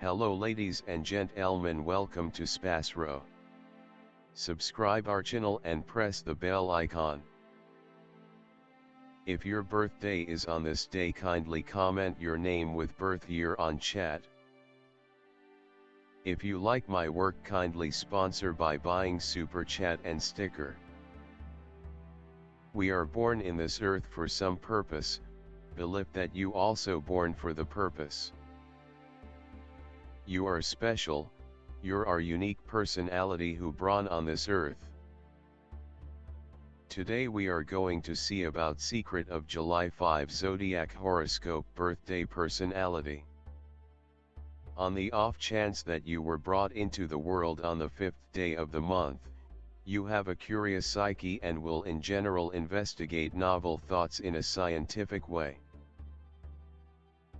Hello ladies and gentlemen, welcome to SPASRO. Subscribe our channel and press the bell icon. If your birthday is on this day, kindly comment your name with birth year on chat. If you like my work, kindly sponsor by buying super chat and sticker. We are born in this earth for some purpose, believe that you also born for the purpose. You are special, you're our unique personality who born on this earth. Today we are going to see about secret of July 5 Zodiac horoscope birthday personality. On the off chance that you were brought into the world on the 5th day of the month, you have a curious psyche and will in general investigate novel thoughts in a scientific way.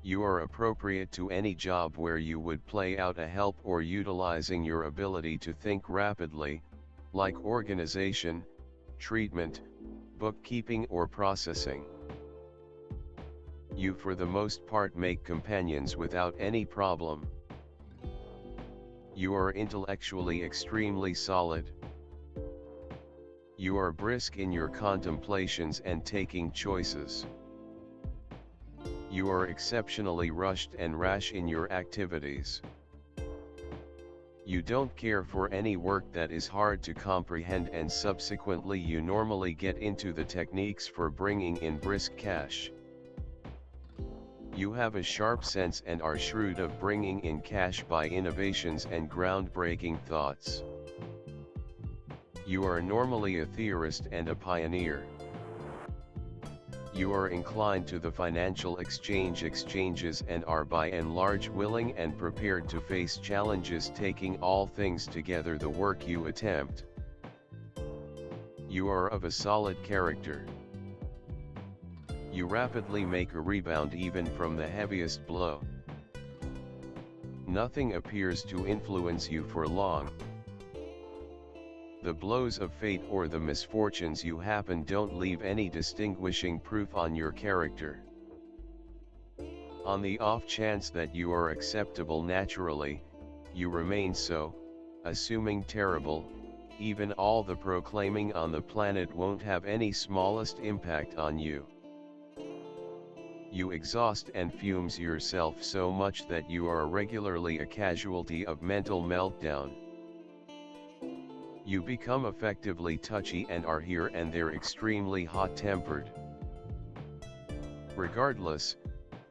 You are appropriate to any job where you would play out a help or utilizing your ability to think rapidly, like organization, treatment, bookkeeping or processing. You for the most part make companions without any problem. You are intellectually extremely solid. You are brisk in your contemplations and taking choices. You are exceptionally rushed and rash in your activities. You don't care for any work that is hard to comprehend, and subsequently you normally get into the techniques for bringing in brisk cash. You have a sharp sense and are shrewd of bringing in cash by innovations and groundbreaking thoughts. You are normally a theorist and a pioneer. You are inclined to the financial exchanges and are by and large willing and prepared to face challenges, taking all things together the work you attempt. You are of a solid character. You rapidly make a rebound even from the heaviest blow. Nothing appears to influence you for long. The blows of fate or the misfortunes you happen don't leave any distinguishing proof on your character. On the off chance that you are acceptable naturally, you remain so, assuming terrible, even all the proclaiming on the planet won't have any smallest impact on you. You exhaust and fumes yourself so much that you are regularly a casualty of mental meltdown. You become effectively touchy and are here and there extremely hot-tempered. Regardless,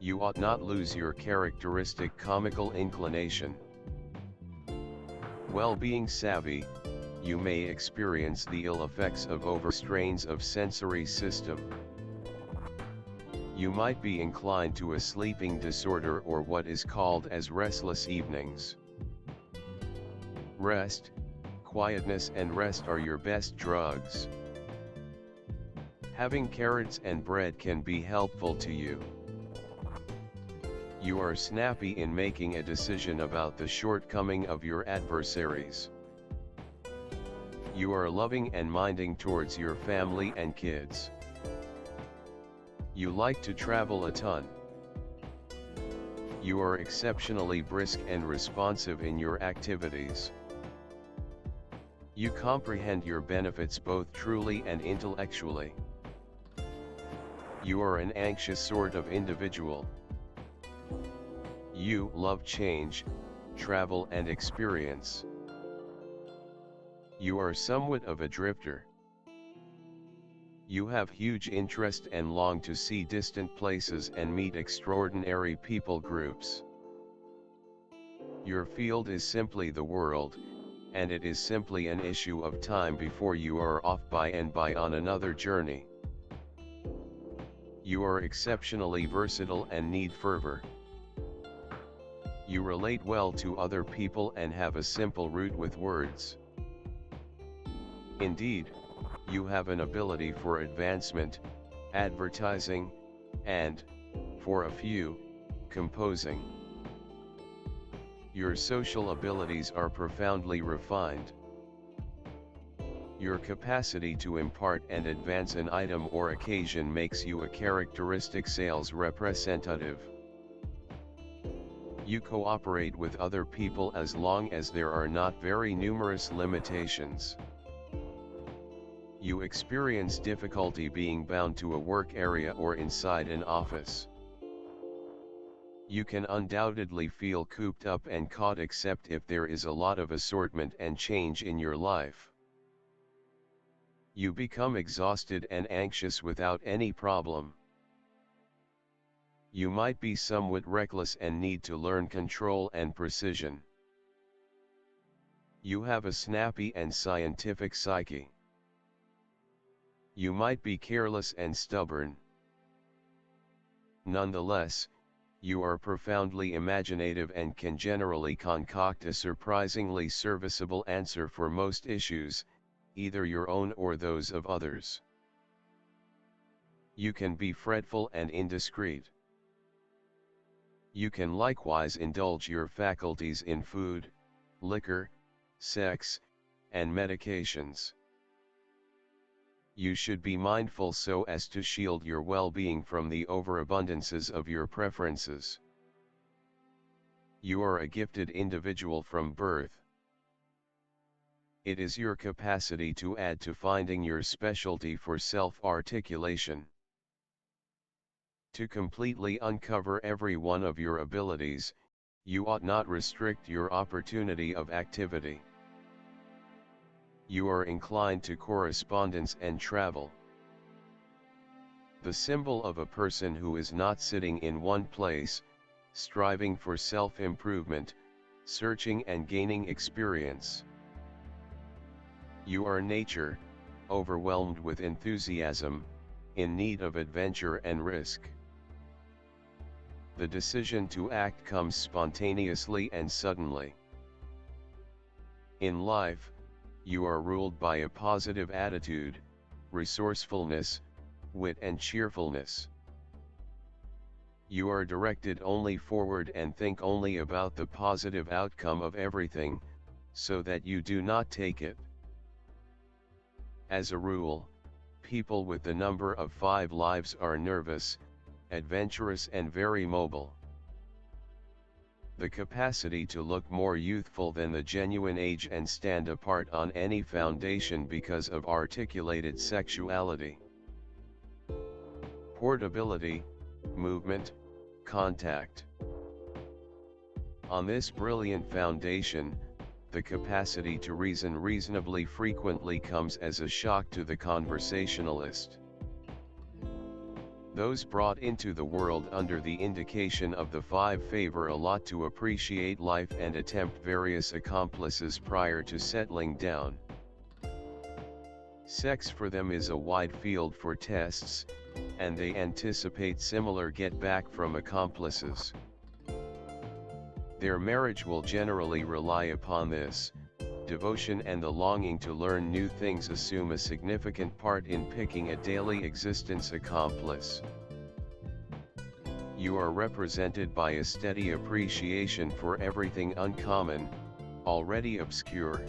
you ought not lose your characteristic comical inclination. Well-being savvy, you may experience the ill effects of overstrains of sensory system. You might be inclined to a sleeping disorder or what is called as restless evenings. Rest, quietness and rest are your best drugs. Having carrots and bread can be helpful to you. You are snappy in making a decision about the shortcoming of your adversaries. You are loving and minding towards your family and kids. You like to travel a ton. You are exceptionally brisk and responsive in your activities. You comprehend your benefits both truly and intellectually. You are an anxious sort of individual. You love change, travel and experience. You are somewhat of a drifter. You have huge interest and long to see distant places and meet extraordinary people groups. Your field is simply the world, and it is simply an issue of time before you are off by and by on another journey. You are exceptionally versatile and need fervor. You relate well to other people and have a simple route with words. Indeed, you have an ability for advancement, advertising, and, for a few, composing. Your social abilities are profoundly refined. Your capacity to impart and advance an item or occasion makes you a characteristic sales representative. You cooperate with other people as long as there are not very numerous limitations. You experience difficulty being bound to a work area or inside an office. You can undoubtedly feel cooped up and caught except if there is a lot of assortment and change in your life. You become exhausted and anxious without any problem. You might be somewhat reckless and need to learn control and precision. You have a snappy and scientific psyche. You might be careless and stubborn. Nonetheless, you are profoundly imaginative and can generally concoct a surprisingly serviceable answer for most issues, either your own or those of others. You can be fretful and indiscreet. You can likewise indulge your faculties in food, liquor, sex, and medications. You should be mindful so as to shield your well-being from the overabundances of your preferences. You are a gifted individual from birth. It is your capacity to add to finding your specialty for self-articulation. To completely uncover every one of your abilities, you ought not restrict your opportunity of activity. You are inclined to correspondence and travel. The symbol of a person who is not sitting in one place, striving for self-improvement, searching and gaining experience. You are nature, overwhelmed with enthusiasm, in need of adventure and risk. The decision to act comes spontaneously and suddenly. In life, you are ruled by a positive attitude, resourcefulness, wit and cheerfulness. You are directed only forward and think only about the positive outcome of everything, so that you do not take it. As a rule, people with the number of 5 lives are nervous, adventurous and very mobile. The capacity to look more youthful than the genuine age and stand apart on any foundation because of articulated sexuality. Portability, movement, contact. On this brilliant foundation, the capacity to reason reasonably frequently comes as a shock to the conversationalist. Those brought into the world under the indication of the 5 favor a lot to appreciate life and attempt various accomplices prior to settling down. Sex for them is a wide field for tests, and they anticipate similar get-back from accomplices. Their marriage will generally rely upon this. Devotion and the longing to learn new things assume a significant part in picking a daily existence accomplice. You are represented by a steady appreciation for everything uncommon, already obscure.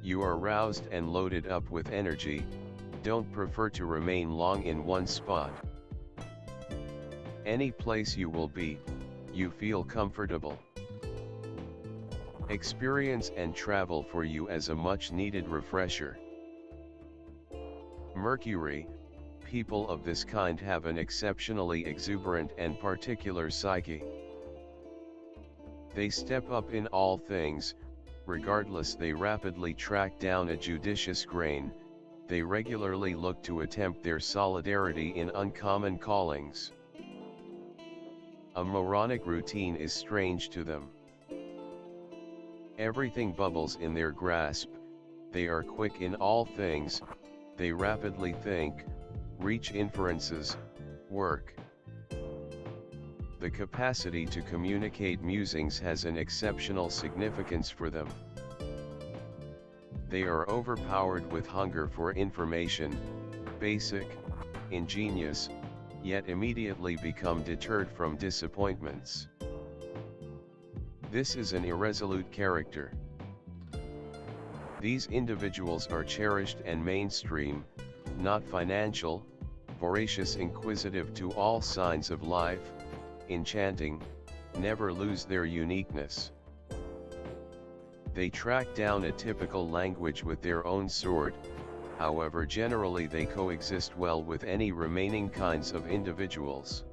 You are roused and loaded up with energy, don't prefer to remain long in one spot. Any place you will be, you feel comfortable. Experience and travel for you as a much-needed refresher. Mercury, people of this kind have an exceptionally exuberant and particular psyche. They step up in all things, regardless they rapidly track down a judicious grain, they regularly look to attempt their solidarity in uncommon callings. A moronic routine is strange to them. Everything bubbles in their grasp, they are quick in all things, they rapidly think, reach inferences, work. The capacity to communicate musings has an exceptional significance for them. They are overpowered with hunger for information, basic, ingenious, yet immediately become deterred from disappointments. This is an irresolute character. These individuals are cherished and mainstream, not financial, voracious, inquisitive to all signs of life, enchanting, never lose their uniqueness. They track down a typical language with their own sword, however generally they coexist well with any remaining kinds of individuals.